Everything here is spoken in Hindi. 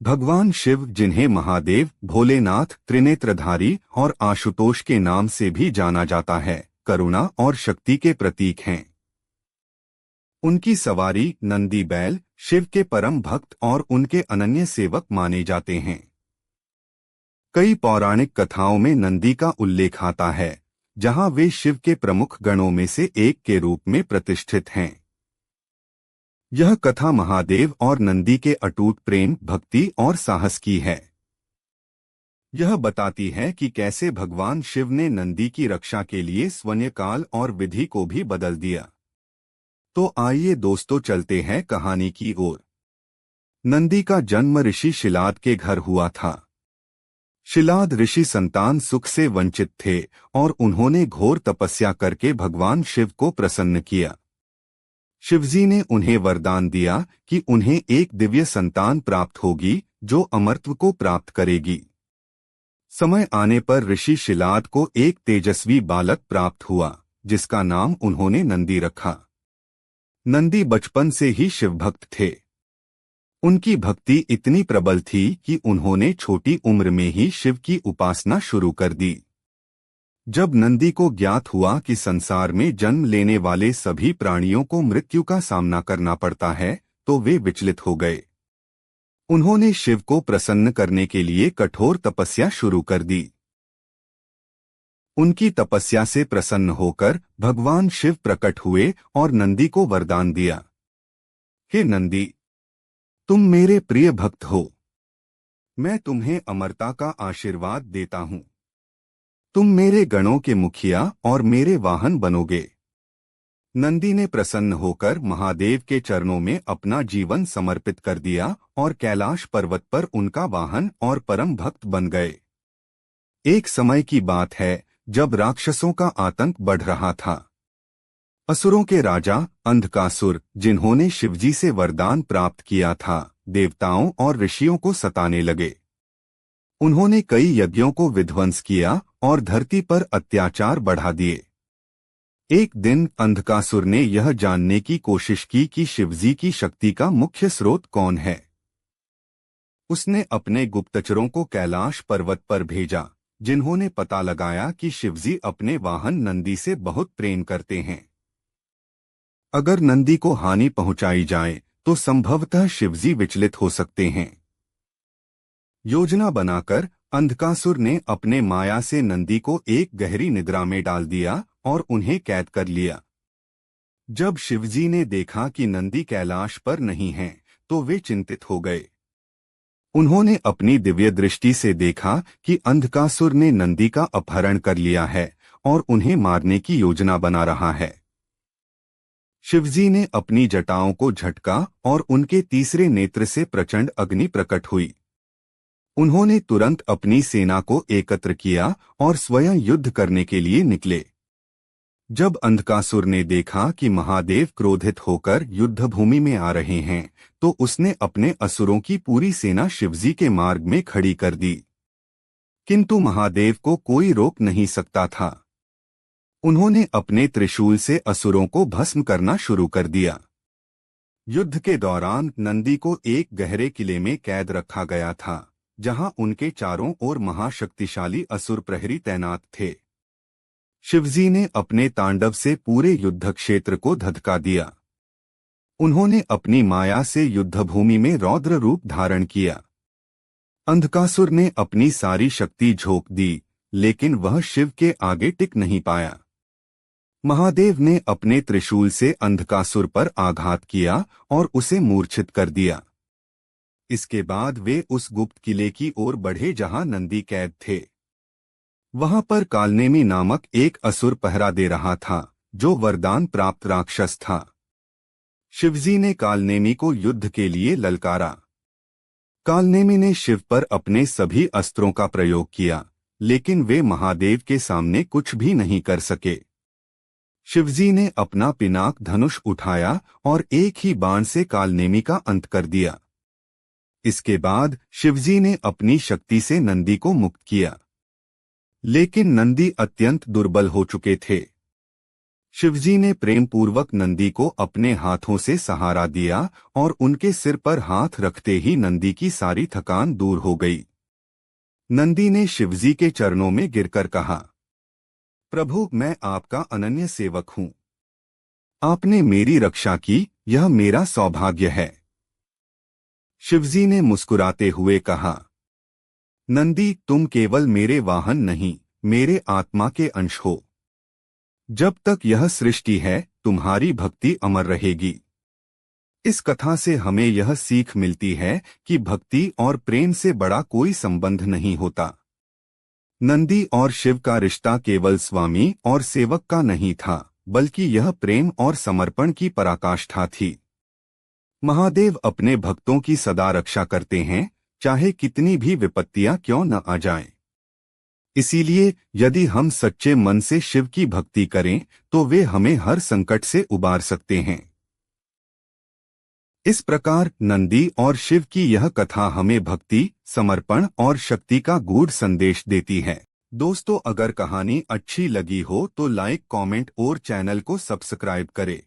भगवान शिव, जिन्हें महादेव, भोलेनाथ, त्रिनेत्रधारी और आशुतोष के नाम से भी जाना जाता है, करुणा और शक्ति के प्रतीक हैं। उनकी सवारी नंदी बैल शिव के परम भक्त और उनके अनन्य सेवक माने जाते हैं। कई पौराणिक कथाओं में नंदी का उल्लेख आता है, जहां वे शिव के प्रमुख गणों में से एक के रूप में प्रतिष्ठित हैं। यह कथा महादेव और नंदी के अटूट प्रेम, भक्ति और साहस की है। यह बताती है कि कैसे भगवान शिव ने नंदी की रक्षा के लिए स्वयं काल और विधि को भी बदल दिया। तो आइए दोस्तों, चलते हैं कहानी की ओर। नंदी का जन्म ऋषि शिलाद के घर हुआ था। शिलाद ऋषि संतान सुख से वंचित थे और उन्होंने घोर तपस्या करके भगवान शिव को प्रसन्न किया। शिवजी ने उन्हें वरदान दिया कि उन्हें एक दिव्य संतान प्राप्त होगी जो अमरत्व को प्राप्त करेगी। समय आने पर ऋषि शिलाद को एक तेजस्वी बालक प्राप्त हुआ, जिसका नाम उन्होंने नंदी रखा। नंदी बचपन से ही शिवभक्त थे। उनकी भक्ति इतनी प्रबल थी कि उन्होंने छोटी उम्र में ही शिव की उपासना शुरू कर दी। जब नंदी को ज्ञात हुआ कि संसार में जन्म लेने वाले सभी प्राणियों को मृत्यु का सामना करना पड़ता है, तो वे विचलित हो गए। उन्होंने शिव को प्रसन्न करने के लिए कठोर तपस्या शुरू कर दी। उनकी तपस्या से प्रसन्न होकर भगवान शिव प्रकट हुए और नंदी को वरदान दिया, हे नंदी, तुम मेरे प्रिय भक्त हो। मैं तुम्हें अमरता का आशीर्वाद देता हूं। तुम मेरे गणों के मुखिया और मेरे वाहन बनोगे। नंदी ने प्रसन्न होकर महादेव के चरणों में अपना जीवन समर्पित कर दिया और कैलाश पर्वत पर उनका वाहन और परम भक्त बन गए। एक समय की बात है जब राक्षसों का आतंक बढ़ रहा था। असुरों के राजा अंधकासुर, जिन्होंने शिवजी से वरदान प्राप्त किया था, देवताओं और ऋषियों को सताने लगे। उन्होंने कई यज्ञों को विध्वंस किया और धरती पर अत्याचार बढ़ा दिए। एक दिन अंधकासुर ने यह जानने की कोशिश की कि शिवजी की शक्ति का मुख्य स्रोत कौन है। उसने अपने गुप्तचरों को कैलाश पर्वत पर भेजा, जिन्होंने पता लगाया कि शिवजी अपने वाहन नंदी से बहुत प्रेम करते हैं। अगर नंदी को हानि पहुंचाई जाए तो संभवतः शिवजी विचलित हो सकते हैं। योजना बनाकर अंधकासुर ने अपने माया से नंदी को एक गहरी निद्रा में डाल दिया और उन्हें कैद कर लिया। जब शिवजी ने देखा कि नंदी कैलाश पर नहीं हैं, तो वे चिंतित हो गए। उन्होंने अपनी दिव्य दृष्टि से देखा कि अंधकासुर ने नंदी का अपहरण कर लिया है और उन्हें मारने की योजना बना रहा है। शिवजी ने अपनी जटाओं को झटका और उनके तीसरे नेत्र से प्रचंड अग्नि प्रकट हुई। उन्होंने तुरंत अपनी सेना को एकत्र किया और स्वयं युद्ध करने के लिए निकले। जब अंधकासुर ने देखा कि महादेव क्रोधित होकर युद्धभूमि में आ रहे हैं, तो उसने अपने असुरों की पूरी सेना शिवजी के मार्ग में खड़ी कर दी। किंतु महादेव को कोई रोक नहीं सकता था। उन्होंने अपने त्रिशूल से असुरों को भस्म करना शुरू कर दिया। युद्ध के दौरान नंदी को एक गहरे किले में कैद रखा गया था, जहां उनके चारों ओर महाशक्तिशाली असुर प्रहरी तैनात थे। शिवजी ने अपने तांडव से पूरे युद्ध क्षेत्र को धधका दिया। उन्होंने अपनी माया से युद्धभूमि में रौद्र रूप धारण किया। अंधकासुर ने अपनी सारी शक्ति झोंक दी, लेकिन वह शिव के आगे टिक नहीं पाया। महादेव ने अपने त्रिशूल से अंधकासुर पर आघात किया और उसे मूर्छित कर दिया। इसके बाद वे उस गुप्त किले की ओर बढ़े जहां नंदी कैद थे। वहां पर कालनेमी नामक एक असुर पहरा दे रहा था, जो वरदान प्राप्त राक्षस था। शिवजी ने कालनेमी को युद्ध के लिए ललकारा। कालनेमी ने शिव पर अपने सभी अस्त्रों का प्रयोग किया, लेकिन वे महादेव के सामने कुछ भी नहीं कर सके। शिवजी ने अपना पिनाक धनुष उठाया और एक ही बाण से कालनेमी का अंत कर दिया। इसके बाद शिवजी ने अपनी शक्ति से नंदी को मुक्त किया, लेकिन नंदी अत्यंत दुर्बल हो चुके थे। शिवजी ने प्रेम पूर्वक नंदी को अपने हाथों से सहारा दिया और उनके सिर पर हाथ रखते ही नंदी की सारी थकान दूर हो गई। नंदी ने शिवजी के चरणों में गिरकर कहा, प्रभु, मैं आपका अनन्य सेवक हूँ। आपने मेरी रक्षा की, यह मेरा सौभाग्य है। शिवजी ने मुस्कुराते हुए कहा, नंदी, तुम केवल मेरे वाहन नहीं, मेरे आत्मा के अंश हो। जब तक यह सृष्टि है, तुम्हारी भक्ति अमर रहेगी। इस कथा से हमें यह सीख मिलती है कि भक्ति और प्रेम से बड़ा कोई संबंध नहीं होता। नंदी और शिव का रिश्ता केवल स्वामी और सेवक का नहीं था, बल्कि यह प्रेम और समर्पण की पराकाष्ठा थी। महादेव अपने भक्तों की सदा रक्षा करते हैं, चाहे कितनी भी विपत्तियां क्यों न आ जाएं। इसीलिए यदि हम सच्चे मन से शिव की भक्ति करें तो वे हमें हर संकट से उबार सकते हैं। इस प्रकार नंदी और शिव की यह कथा हमें भक्ति, समर्पण और शक्ति का गूढ़ संदेश देती है। दोस्तों, अगर कहानी अच्छी लगी हो तो लाइक, कमेंट और चैनल को सब्सक्राइब करें।